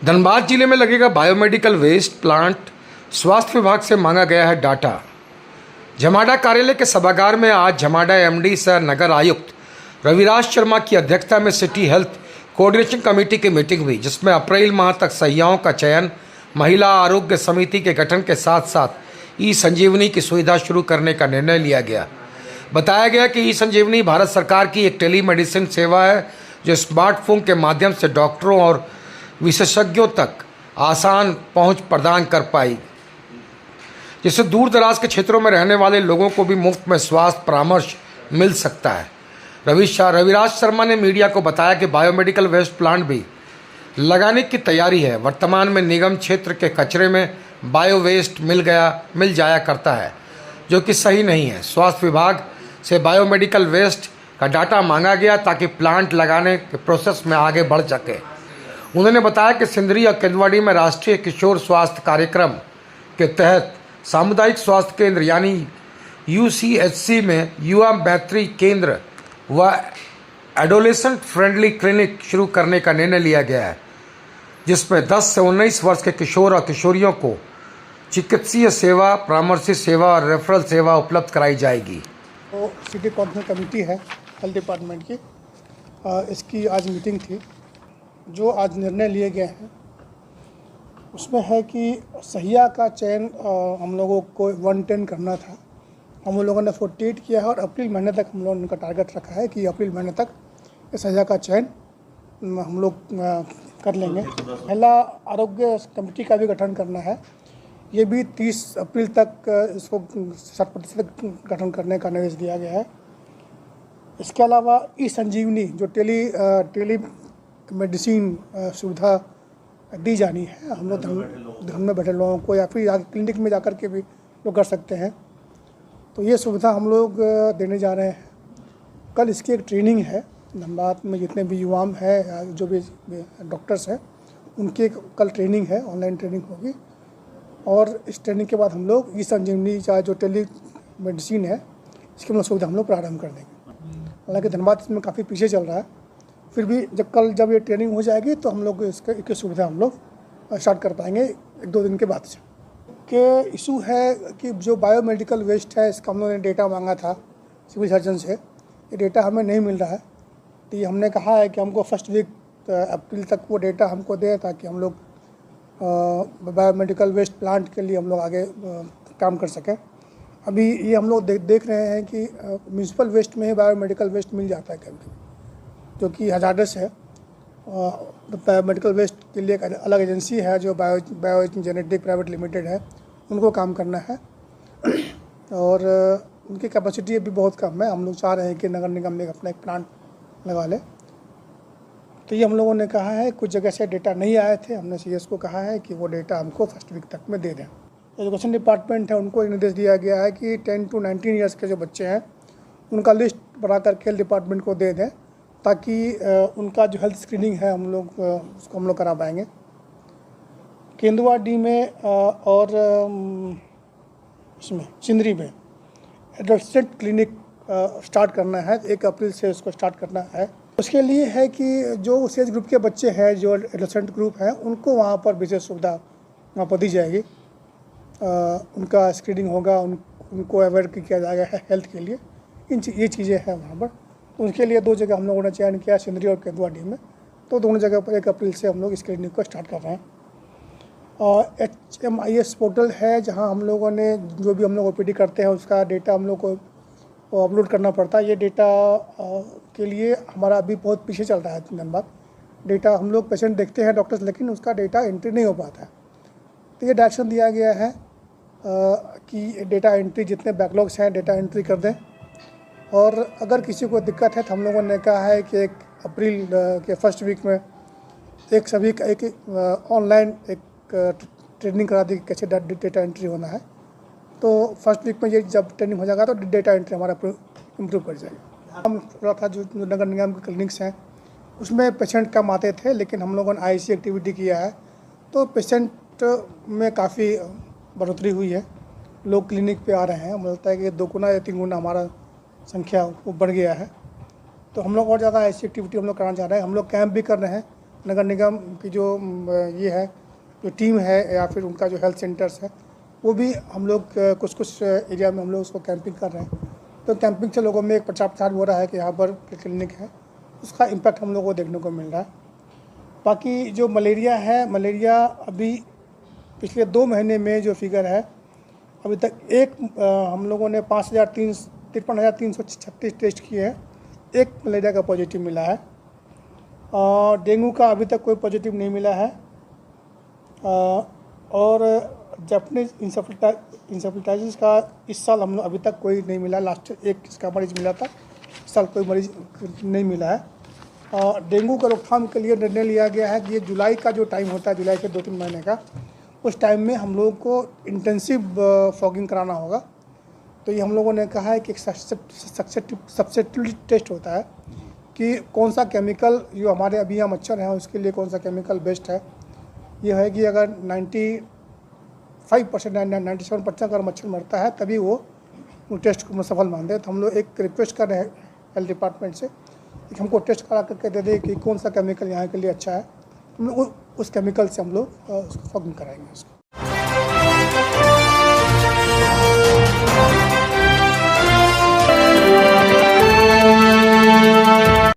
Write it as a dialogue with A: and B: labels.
A: धनबाद जिले में लगेगा बायोमेडिकल वेस्ट प्लांट। स्वास्थ्य विभाग से मांगा गया है डाटा। झमाडा कार्यालय के सभागार में आज झमाडा एमडी सह नगर आयुक्त रविराज शर्मा की अध्यक्षता में सिटी हेल्थ कोऑर्डिनेशन कमेटी की मीटिंग हुई, जिसमें अप्रैल माह तक सहियाओं का चयन, महिला आरोग्य समिति के गठन के साथ साथ ई संजीवनी की सुविधा शुरू करने का निर्णय लिया गया। बताया गया कि ई संजीवनी भारत सरकार की एक टेलीमेडिसिन सेवा है जो स्मार्टफोन के माध्यम से डॉक्टरों और विशेषज्ञों तक आसान पहुंच प्रदान कर पाई, जिससे दूर दराज के क्षेत्रों में रहने वाले लोगों को भी मुफ्त में स्वास्थ्य परामर्श मिल सकता है। रविराज शर्मा ने मीडिया को बताया कि बायोमेडिकल वेस्ट प्लांट भी लगाने की तैयारी है। वर्तमान में निगम क्षेत्र के कचरे में बायो वेस्ट मिल जाया करता है, जो कि सही नहीं है। स्वास्थ्य विभाग से बायोमेडिकल वेस्ट का डाटा मांगा गया ताकि प्लांट लगाने के प्रोसेस में आगे बढ़ सके। उन्होंने बताया कि सिंदरी और केंदुआड़ी में राष्ट्रीय किशोर स्वास्थ्य कार्यक्रम के तहत सामुदायिक स्वास्थ्य केंद्र यानी यूसीएचसी में युवा मैत्री केंद्र व एडोलेसेंट फ्रेंडली क्लिनिक शुरू करने का निर्णय लिया गया है, जिसमें 10 से 19 वर्ष के किशोर और किशोरियों को चिकित्सीय सेवा, परामर्शी सेवा और रेफरल सेवा उपलब्ध कराई जाएगी।
B: तो सिटी कॉन्फ्रेंस कमेटी है हेल्थ डिपार्टमेंट की, इसकी आज मीटिंग थी। जो आज निर्णय लिए गए हैं उसमें है कि सहिया का चयन हम लोगों को 110 करना था। हम लोगों ने 48 किया है और अप्रैल महीने तक हम लोगों ने टारगेट रखा है कि अप्रैल महीने तक इस सहिया का चयन हम लोग कर लेंगे। महिला आरोग्य कमेटी का भी गठन करना है, ये भी 30 अप्रैल तक इसको 60% गठन करने का निर्देश दिया गया है। इसके अलावा ई संजीवनी जो टेली मेडिसिन सुविधा दी जानी है, हम लोग धन में बैठे लोगों को या फिर क्लिनिक में जाकर के भी लोग कर सकते हैं, तो ये सुविधा हम लोग देने जा रहे हैं। कल इसकी एक ट्रेनिंग है धनबाद में, जितने भी युवा हैं, जो भी डॉक्टर्स हैं, उनकी कल ट्रेनिंग है, ऑनलाइन ट्रेनिंग होगी। और इस ट्रेनिंग के बाद हम लोग ई संजीवनी चाहे जो टेली मेडिसिन है, इसकी हम लोग सुविधा हम लोग प्रारंभ कर देंगे। हालांकि धनबाद इसमें काफ़ी पीछे चल रहा है, फिर भी जब ये ट्रेनिंग हो जाएगी तो हम लोग इसकी सुविधा हम लोग स्टार्ट कर पाएंगे 1-2 दिन के बाद से। कि इशू है कि जो बायोमेडिकल वेस्ट है, इसका हम लोगों ने डेटा मांगा था सिविल सर्जन से, ये डेटा हमें नहीं मिल रहा है। तो ये हमने कहा है कि हमको फर्स्ट वीक अप्रैल तक वो डेटा हमको दें, ताकि हम लोग बायोमेडिकल वेस्ट प्लांट के लिए हम लोग आगे काम कर सकें। अभी ये हम लोग देख रहे हैं कि म्यूनसिपल वेस्ट में ही बायोमेडिकल वेस्ट मिल जाता है कभी, जो कि हजारडस है। बायोमेडिकल वेस्ट के लिए एक अलग एजेंसी है जो बायो जेनेटिक प्राइवेट लिमिटेड है, उनको काम करना है और उनकी कैपेसिटी अभी बहुत कम है। हम लोग चाह रहे हैं कि नगर निगम में अपना एक प्लांट लगा ले। तो ये हम लोगों ने कहा है, कुछ जगह से डेटा नहीं आए थे, हमने सीएस को कहा है कि वो डेटा हमको फर्स्ट वीक तक में दे दें। एजुकेशन डिपार्टमेंट है, उनको निर्देश दिया गया है कि 10 to 19 ईयर्स के जो बच्चे हैं उनका लिस्ट बना कर खेल डिपार्टमेंट को दे दें, ताकि उनका जो हेल्थ स्क्रीनिंग है उसको हम लोग करा पाएंगे। केंदुआडी में और इसमें सिंदरी में एडोलेसेंट क्लिनिक स्टार्ट करना है, 1 अप्रैल से उसको स्टार्ट करना है। उसके लिए है कि जो उस एज ग्रुप के बच्चे हैं, जो एडोलेसेंट ग्रुप हैं, उनको वहाँ पर विशेष सुविधा वहाँ पर दी जाएगी। उनका स्क्रीनिंग होगा, उनको अवेयर किया जाएगा हेल्थ के लिए। ये चीज़ें हैं वहाँ पर। उनके लिए 2 जगह हम लोगों ने चयन किया, सिंदरी और केंदुआडी में। तो दोनों जगह पर 1 अप्रैल से हम लोग स्क्रीनिंग को स्टार्ट कर रहे हैं। और HMIS पोर्टल है, जहां हम लोगों ने जो भी हम लोग OPD करते हैं उसका डेटा हम लोग को अपलोड करना पड़ता है। ये डेटा के लिए हमारा अभी बहुत पीछे चल रहा है धनबाद। डेटा हम लोग पेशेंट देखते हैं डॉक्टर्स, लेकिन उसका डेटा एंट्री नहीं हो पाता है। तो ये डायरेक्शन दिया गया है कि डेटा एंट्री, जितने बैकलॉग्स हैं, डेटा एंट्री कर दें। और अगर किसी को दिक्कत है तो हम लोगों ने कहा है कि 1 अप्रैल के फर्स्ट वीक में एक ऑनलाइन एक ट्रेनिंग करा दी कि कैसे डेटा एंट्री होना है। तो फर्स्ट वीक में ये जब ट्रेनिंग हो जाएगा तो डेटा एंट्री हमारा इम्प्रूव कर जाएगा। हम थोड़ा था जो नगर निगम के क्लिनिक्स हैं उसमें पेशेंट कम आते थे, लेकिन हम लोगों ने IC एक्टिविटी किया है तो पेशेंट में काफ़ी बढ़ोतरी हुई है। लोग क्लिनिक पे आ रहे हैं, मुझे लगता है कि 2 गुना या 3 गुना हमारा संख्या वो बढ़ गया है। तो हम लोग और ज़्यादा ऐसी एक्टिविटी हम लोग कराना चाह रहे हैं। हम लोग कैंप भी कर रहे हैं नगर निगम की जो ये है जो टीम है या फिर उनका जो हेल्थ सेंटर्स है वो भी हम लोग कुछ कुछ एरिया में हम लोग उसको कैंपिंग कर रहे हैं। तो कैंपिंग से लोगों में एक प्रचार प्रसार हो रहा है कि यहाँ पर क्लिनिक है, उसका इम्पैक्ट हम लोग को देखने को मिल रहा है। बाकी जो मलेरिया है, मलेरिया अभी पिछले 2 महीने में जो फिगर है अभी तक हम लोगों ने 53,336 टेस्ट किए हैं, एक मलेरिया का पॉजिटिव मिला है। डेंगू का अभी तक कोई पॉजिटिव नहीं मिला है। और जापानीज इंसेफेलाइटिस का इस साल हम लोग अभी तक कोई नहीं मिला। लास्ट एक इसका मरीज मिला था, इस साल कोई मरीज नहीं मिला है। डेंगू का रोकथाम के लिए निर्णय लिया गया है कि ये जुलाई का जो टाइम होता है, जुलाई के 2-3 महीने का, उस टाइम में हम लोगों को इंटेंसिव फॉगिंग कराना होगा। तो ये हम लोगों ने कहा है कि एक सब्स्टिट्यूट टेस्ट होता है कि कौन सा केमिकल जो हमारे अभी यहाँ मच्छर हैं उसके लिए कौन सा केमिकल बेस्ट है। ये है कि अगर 95% 97% अगर मच्छर मरता है तभी वो टेस्ट को सफल मानते हैं। तो हम लोग एक रिक्वेस्ट कर रहे हैं हेल्थ डिपार्टमेंट से कि हमको टेस्ट करा करके दे दें कि कौन सा केमिकल यहाँ के लिए अच्छा है। हम लोग उस केमिकल से हम लोग उसको फॉगिंग कराएंगे उसको।